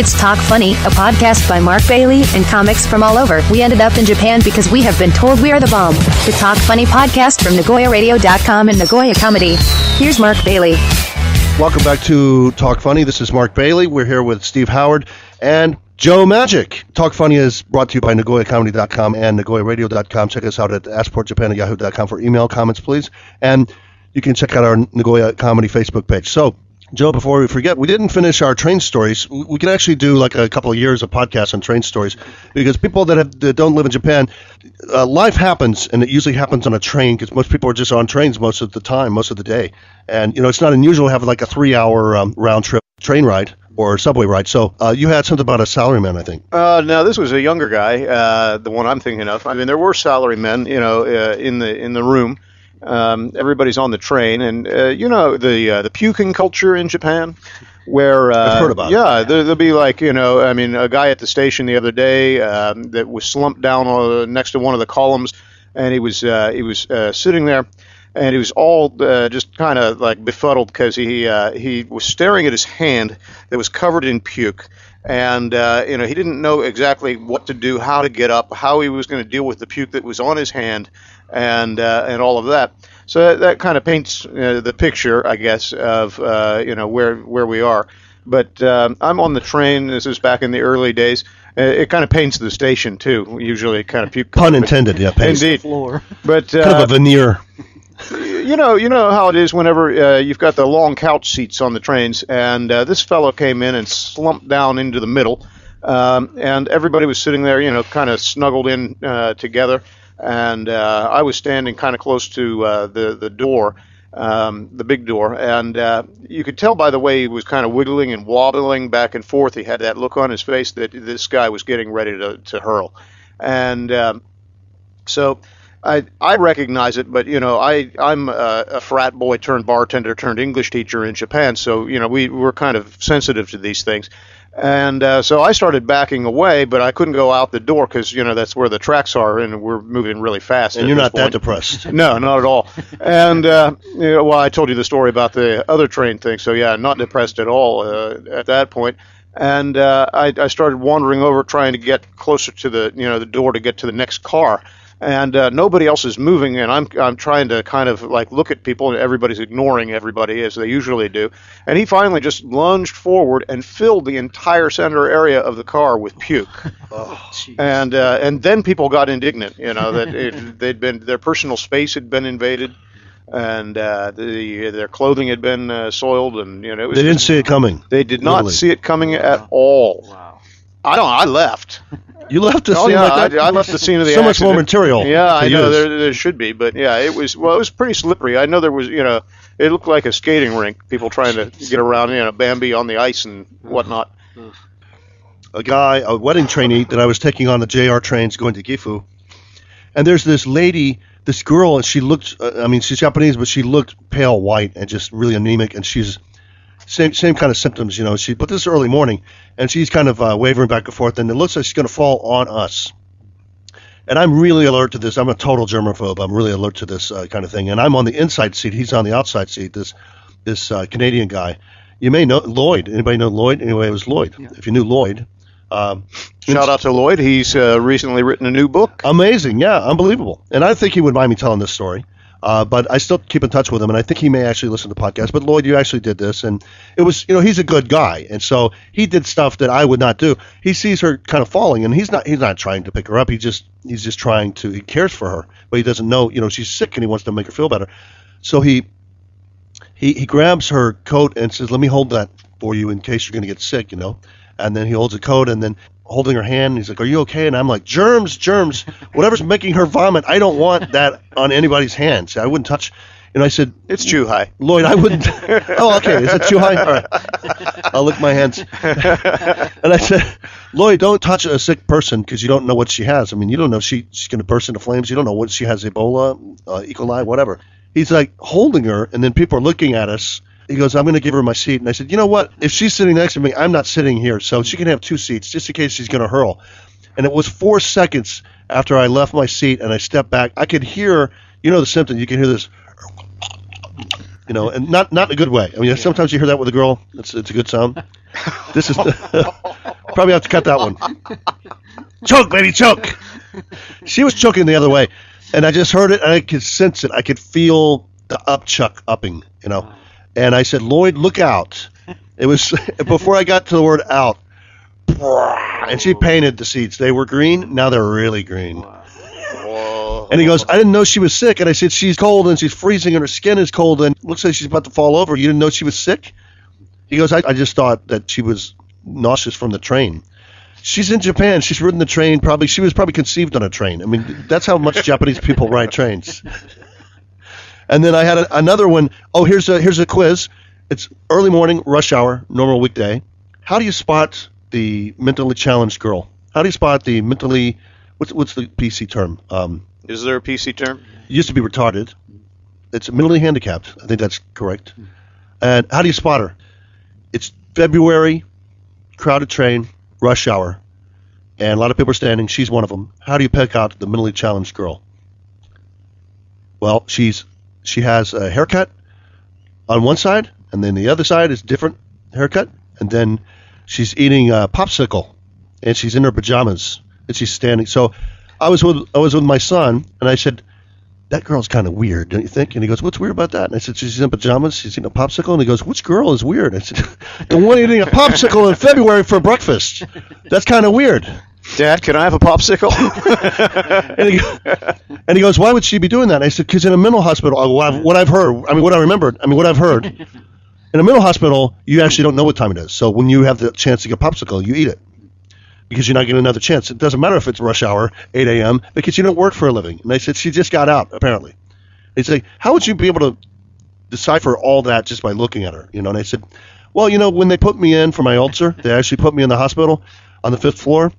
It's Talk Funny, a podcast by Mark Bailey and comics from all over. We ended up in Japan because we have been told we are the bomb. The Talk Funny podcast from Nagoyaradio.com and Nagoyacomedy. Here's Mark Bailey. Welcome back to Talk Funny. This is Mark Bailey. We're here with Steve Howard and Joe Magic. Talk Funny is brought to you by Nagoyacomedy.com and Nagoyaradio.com. Check us out at AskPortJapan@yahoo.com for email comments, please. And you can check out our Nagoya Comedy Facebook page. So, Joe, before we forget, we didn't finish our train stories. We can actually do like a couple of years of podcasts on train stories because people that don't live in Japan, life happens, and it usually happens on a train because most people are just on trains most of the time, most of the day. And, you know, it's not unusual to have like a 3-hour round trip train ride or subway ride. So you had something about a salaryman, I think. No, this was a younger guy, the one I'm thinking of. I mean, there were salarymen, in the room. Everybody's on the train, and the puking culture in Japan, where I've heard about it. There'll be like a guy at the station the other day that was slumped down next to one of the columns, and he was sitting there, and he was all just kind of like befuddled because he was staring at his hand that was covered in puke. And, he didn't know exactly what to do, how to get up, how he was going to deal with the puke that was on his hand and all of that. So that kind of paints the picture, I guess, of, where we are. But I'm on the train. This is back in the early days. It kind of paints the station, too. Usually kind of puke. Pun intended, yeah. Paints Indeed. the floor. But, kind of a veneer. You know how it is whenever you've got the long couch seats on the trains, and this fellow came in and slumped down into the middle, and everybody was sitting there, kind of snuggled in together, and I was standing kind of close to the door, the big door, and you could tell by the way he was kind of wiggling and wobbling back and forth. He had that look on his face that this guy was getting ready to hurl, and so I recognize it, but I'm a frat boy turned bartender turned English teacher in Japan, so we're kind of sensitive to these things, and so I started backing away, but I couldn't go out the door because that's where the tracks are, and we're moving really fast. And you're not that depressed. No, not at all. And I told you the story about the other train thing, so yeah, not depressed at all at that point. And I started wandering over, trying to get closer to the door to get to the next car. And nobody else is moving, and I'm trying to kind of like look at people, and everybody's ignoring everybody as they usually do. And he finally just lunged forward and filled the entire center area of the car with puke. And then people got indignant, that their personal space had been invaded, and their clothing had been soiled, and it was. They didn't see it coming. They did not see it coming at all. Wow. I left. You left the scene like that? I left the scene of the so accident. much more material. Yeah, I know there should be, but yeah, it was pretty slippery. I know there was, it looked like a skating rink. People trying to get around, Bambi on the ice and whatnot. A wedding trainee that I was taking on the JR trains going to Gifu, and there's this lady, this girl, and she looked, she's Japanese, but she looked pale white and just really anemic, and she's same kind of symptoms, but this is early morning, and she's kind of wavering back and forth, and it looks like she's going to fall on us. And I'm really alert to this. I'm a total germaphobe. I'm really alert to this kind of thing. And I'm on the inside seat. He's on the outside seat, this Canadian guy. You may know Lloyd. Anybody know Lloyd? Anyway, it was Lloyd. Yeah. If you knew Lloyd. Shout out to Lloyd. He's recently written a new book. Amazing. Yeah, unbelievable. And I think he would mind me telling this story. But I still keep in touch with him, and I think he may actually listen to the podcast. But Lloyd, you actually did this, and it was, he's a good guy, and so he did stuff that I would not do. He sees her kind of falling, and he's not trying to pick her up. He's just trying to. He cares for her, but he doesn't know, she's sick, and he wants to make her feel better. So he grabs her coat and says, "Let me hold that for you in case you're going to get sick," And then he holds the coat, and then holding her hand, and he's like, "Are you okay?" And I'm like, germs, whatever's making her vomit, I don't want that on anybody's hands. I wouldn't touch. And I said, "It's Chuhai." Lloyd, I wouldn't. Oh, okay. Is it Chuhai? All right. I'll lick my hands. And I said, Lloyd, don't touch a sick person because you don't know what she has. You don't know if she's going to burst into flames. You don't know what she has, Ebola, E. coli, whatever. He's like holding her, and then people are looking at us. He goes, "I'm going to give her my seat." And I said, "You know what? If she's sitting next to me, I'm not sitting here, so she can have 2 seats just in case she's going to hurl." And it was 4 seconds after I left my seat and I stepped back. I could hear, the symptom. You can hear this, and not in a good way. Sometimes you hear that with a girl. It's a good sound. This is Probably have to cut that one. Choke, baby, choke. She was choking the other way, and I just heard it, and I could sense it. I could feel the upping, And I said, Lloyd, look out. It was before I got to the word out. And she painted the seats. They were green. Now they're really green. And he goes, I didn't know she was sick. And I said, she's cold and she's freezing and her skin is cold and looks like she's about to fall over. You didn't know she was sick? He goes, I just thought that she was nauseous from the train. She's in Japan. She's ridden the train. She was probably conceived on a train. I mean, that's how much Japanese people ride trains. And then I had another one. Oh, here's a quiz. It's early morning, rush hour, normal weekday. How do you spot the mentally challenged girl? How do you spot the mentally, what's the PC term? Is there a PC term? It used to be retarded. It's mentally handicapped. I think that's correct. And how do you spot her? It's February, crowded train, rush hour, and a lot of people are standing. She's one of them. How do you pick out the mentally challenged girl? Well, she has a haircut on one side, and then the other side is different haircut, and then she's eating a popsicle, and she's in her pajamas, and she's standing. So I was with my son, and I said, that girl's kind of weird, don't you think? And he goes, what's weird about that? And I said, she's in pajamas, she's eating a popsicle. And he goes, which girl is weird? I said, the one eating a popsicle in February for breakfast. That's kind of weird. Dad, can I have a popsicle? and he goes, why would she be doing that? And I said, because in a mental hospital, what I've heard, in a mental hospital, you actually don't know what time it is. So when you have the chance to get a popsicle, you eat it. Because you're not getting another chance. It doesn't matter if it's rush hour, 8 a.m., because you don't work for a living. And I said, she just got out, apparently. He's like, how would you be able to decipher all that just by looking at her? And I said, well, when they put me in for my ulcer, they actually put me in the hospital on the 5th floor.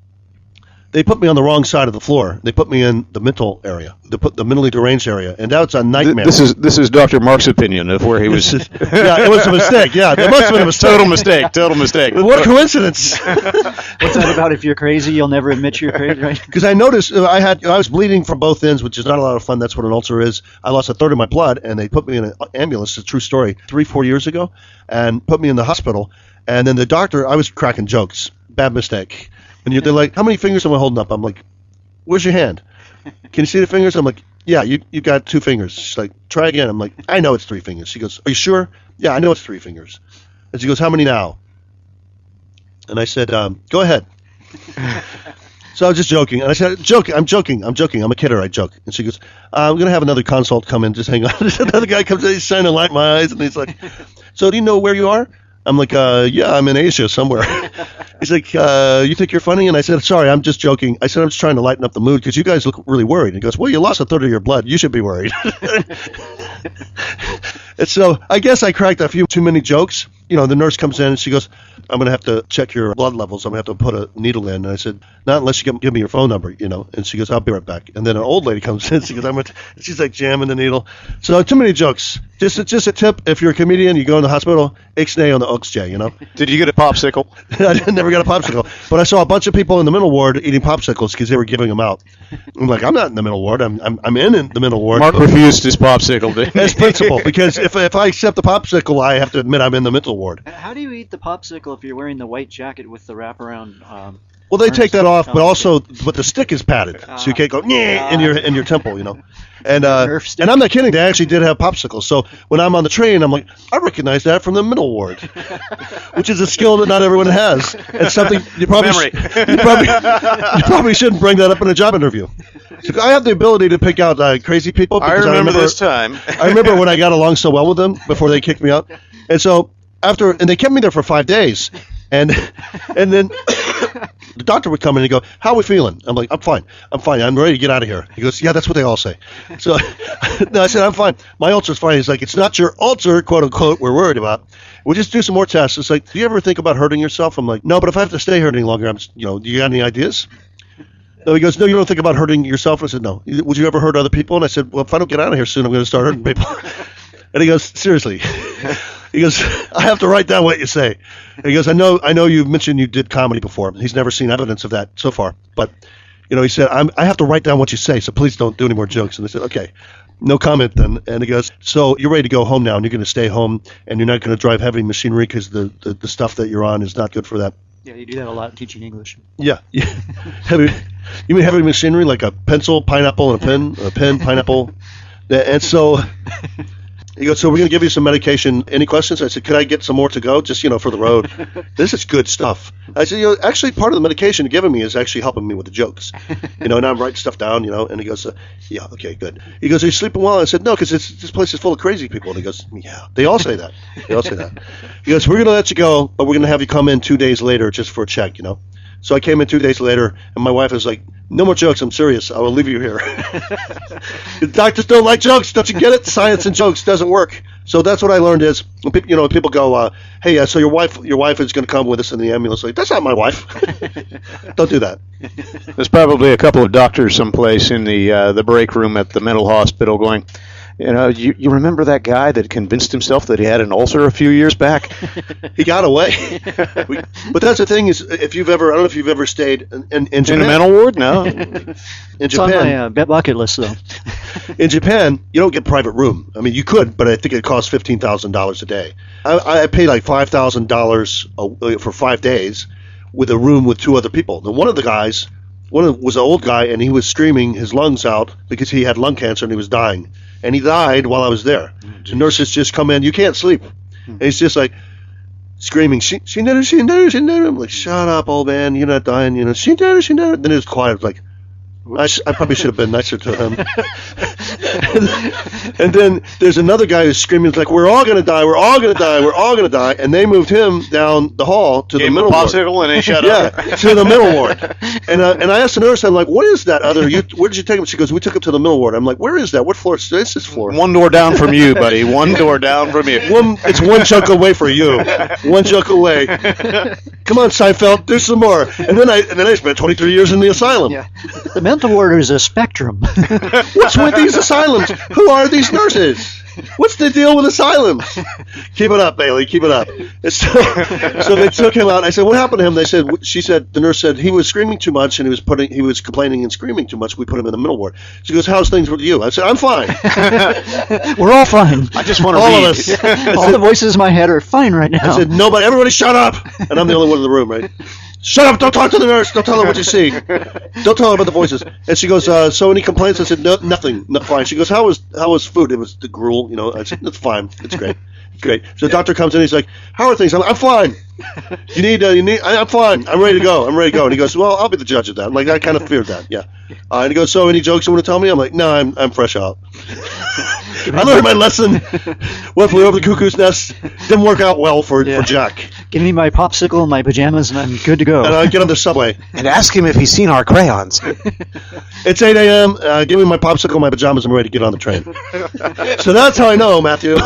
They put me on the wrong side of the floor. They put me in the mental area. They put the mentally deranged area, and that's a nightmare. This is Dr. Mark's opinion of where he was. Yeah, it was a mistake. Yeah, it must have been a mistake. Total mistake. What a coincidence. What's that about? If you're crazy, you'll never admit you're crazy, right? Because I noticed I was bleeding from both ends, which is not a lot of fun. That's what an ulcer is. I lost a third of my blood, and they put me in an ambulance. It's a true story. 3-4 years ago, and put me in the hospital. And then the doctor, I was cracking jokes. Bad mistake. And they're like, how many fingers am I holding up? I'm like, where's your hand? Can you see the fingers? I'm like, yeah, you got 2 fingers. She's like, try again. I'm like, I know it's 3 fingers. She goes, are you sure? Yeah, I know it's 3 fingers. And she goes, how many now? And I said, go ahead. So I was just joking. And I said, I'm joking. I'm a kidder. I joke. And she goes, I'm going to have another consult come in. Just hang on. Another guy comes in. He's shining a light in my eyes. And he's like, so do you know where you are? I'm like, yeah, I'm in Asia somewhere. He's like, you think you're funny? And I said, sorry, I'm just joking. I said, I'm just trying to lighten up the mood because you guys look really worried. He goes, well, you lost a third of your blood. You should be worried. And so I guess I cracked a few too many jokes. The nurse comes in and she goes, I'm going to have to check your blood levels. I'm going to have to put a needle in. And I said, not unless you give me your phone number, And she goes, I'll be right back. And then an old lady comes in. She goes, she's like jamming the needle. So too many jokes. Just a tip. If you're a comedian, you go in the hospital, ixnay on the oxj, Did you get a popsicle? I never got a popsicle. But I saw a bunch of people in the mental ward eating popsicles because they were giving them out. I'm like, I'm not in the mental ward. I'm in the mental ward. Mark refused his popsicle, didn't he? As principal, because if I accept the popsicle, I have to admit I'm in the mental ward. How do you eat the popsicle if you're wearing the white jacket with the wraparound? Well, they take that off, but the stick is padded, so you can't go in your temple, And I'm not kidding. They actually did have popsicles. So when I'm on the train, I'm like, I recognize that from the middle ward, which is a skill that not everyone has. It's something you probably shouldn't bring that up in a job interview. So I have the ability to pick out crazy people. I remember this time. I remember when I got along so well with them before they kicked me out, and so and they kept me there for 5 days, and then the doctor would come in and go, how are we feeling? I'm like, I'm fine. I'm ready to get out of here. He goes, yeah, that's what they all say. So no, I said, I'm fine. My ulcer's fine. He's like, it's not your ulcer, quote unquote, we're worried about. We'll just do some more tests. It's like, do you ever think about hurting yourself? I'm like, no, but if I have to stay here any longer, do you got any ideas? No, he goes, no, you don't think about hurting yourself? I said, no. Would you ever hurt other people? And I said, well, if I don't get out of here soon, I'm going to start hurting people. And he goes, seriously. He goes, I have to write down what you say. And he goes, I know you mentioned you did comedy before. He's never seen evidence of that so far. But, he said, I have to write down what you say, so please don't do any more jokes. And I said, okay, no comment then. And he goes, so you're ready to go home now, and you're going to stay home, and you're not going to drive heavy machinery because the stuff that you're on is not good for that. Yeah, you do that a lot teaching English. Yeah. You mean heavy machinery like a pencil, pineapple, and a pen, pineapple? And so he goes, so we're going to give you some medication. Any questions? I said, could I get some more to go? Just, for the road. This is good stuff. I said, actually part of the medication you're giving me is actually helping me with the jokes. And I'm writing stuff down, and he goes, yeah, okay, good. He goes, are you sleeping well? I said, no, because this place is full of crazy people. And he goes, yeah, they all say that. He goes, we're going to let you go, but we're going to have you come in 2 days later just for a check, So I came in 2 days later, and my wife was like, no more jokes, I'm serious. I will leave you here. The doctors don't like jokes. Don't you get it? Science and jokes doesn't work. So that's what I learned is, when people go, hey, so your wife is going to come with us in the ambulance. Like, that's not my wife. Don't do that. There's probably a couple of doctors someplace in the break room at the mental hospital going, you remember that guy that convinced himself that he had an ulcer a few years back? He got away. But that's the thing is, I don't know if you've ever stayed in Japan. In a mental ward? No. It's on my bucket list, though. In Japan, you don't get private room. I mean, you could, but I think it costs $15,000 a day. I paid like $5,000 for 5 days with a room with 2 other people. And one was an old guy, and he was screaming his lungs out because he had lung cancer and he was dying. And he died while I was there. The nurses just come in. You can't sleep. And he's just like screaming, she did it. I'm like, shut up, old man. You're not dying. She did it. Then it was quiet. I was like, I probably should have been nicer to him. And then there's another guy who's screaming, it's like, we're all going to die. We're all going to die. We're all going to die. And they moved him down the hall to the middle ward. Popsicle and he shut up. Yeah, to the middle ward. And I asked the nurse, I'm like, what is that other? Where did you take him? She goes, we took him to the middle ward. I'm like, where is that? What floor? It's this floor. One door down from you, buddy. One door down from you. It's one chunk away for you. One chunk away. Come on, Seinfeld, do some more. And then I spent 23 years in the asylum. Yeah. The mental ward is a spectrum. What's with these asylums? Who are these nurses? What's the deal with asylums? Keep it up, Bailey. Keep it up. So they took him out. I said, what happened to him? The nurse said he was screaming too much and he was complaining and screaming too much. We put him in the middle ward. She goes, how's things with you? I said, I'm fine. We're all fine. I just want to all read. of us. All the voices in my head are fine right now. I said, everybody shut up. And I'm the only one in the room, right? Shut up, don't talk to the nurse, don't tell her what you see. Don't tell her about the voices. And she goes, so any complaints? I said, no, nothing, not fine. She goes, how was food? It was the gruel, I said, it's fine, it's great. Great. So the doctor comes in, he's like, how are things? I'm fine. I'm fine. I'm ready to go. And he goes, well, I'll be the judge of that. I'm like, I kind of feared that, yeah. And he goes, so any jokes you want to tell me? I'm like, no, I'm fresh out. I learned my lesson. One flew over the cuckoo's nest. Didn't work out well for Jack. Give me my popsicle and my pajamas, and I'm good to go. And I get on the subway. And ask him if he's seen our crayons. It's 8 a.m. Give me my popsicle, my pajamas. I'm ready to get on the train. So that's how I know, Matthew.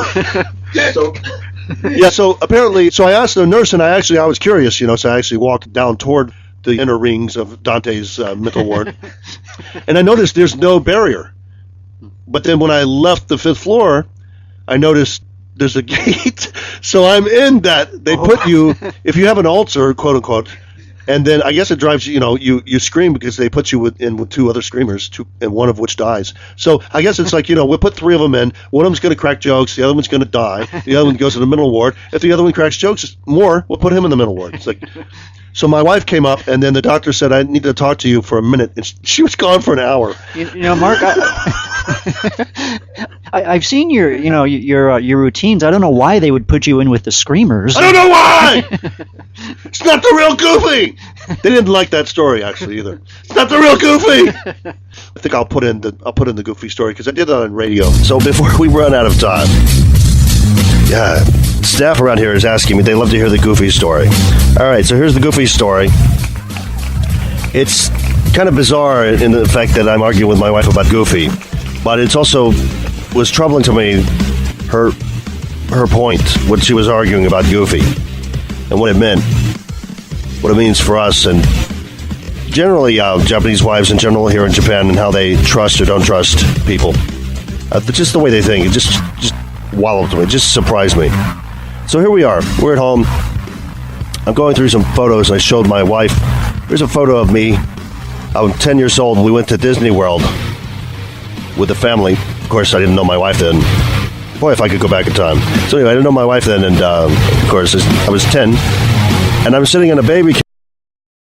So apparently, I asked the nurse, and I was curious, so I actually walked down toward the inner rings of Dante's mental ward. And I noticed there's no barrier. But then when I left the 5th floor, I noticed there's a gate. So I'm in that. They put you, if you have an ulcer, quote unquote, and then I guess it drives you, you scream because they put you in with 2 other screamers, and one of which dies. So I guess it's like, we'll put 3 of them in. One of them's going to crack jokes. The other one's going to die. The other one goes to the middle ward. If the other one cracks jokes more, we'll put him in the middle ward. It's like, so my wife came up, and then the doctor said, I need to talk to you for a minute. And she was gone for an hour. Mark, I've seen your routines. I don't know why they would put you in with the screamers. I don't know why. It's not the real Goofy. They didn't like that story actually either. It's not the real Goofy. I think I'll put in the Goofy story because I did that on radio. So before we run out of time, staff around here is asking me. They love to hear the Goofy story. All right, so here's the Goofy story. It's kind of bizarre in the fact that I'm arguing with my wife about Goofy, but it's also was troubling to me her point, what she was arguing about Goofy, and what it meant, what it means for us, and generally Japanese wives in general here in Japan, and how they trust or don't trust people. Just the way they think, it just wallowed me, it just surprised me. So here we are, we're at home. I'm going through some photos, and I showed my wife. Here's a photo of me. I'm 10 years old, and we went to Disney World with the family. Of course, I didn't know my wife then. Boy, if I could go back in time. So anyway, I didn't know my wife then, and of course, I was 10, and I'm sitting in a baby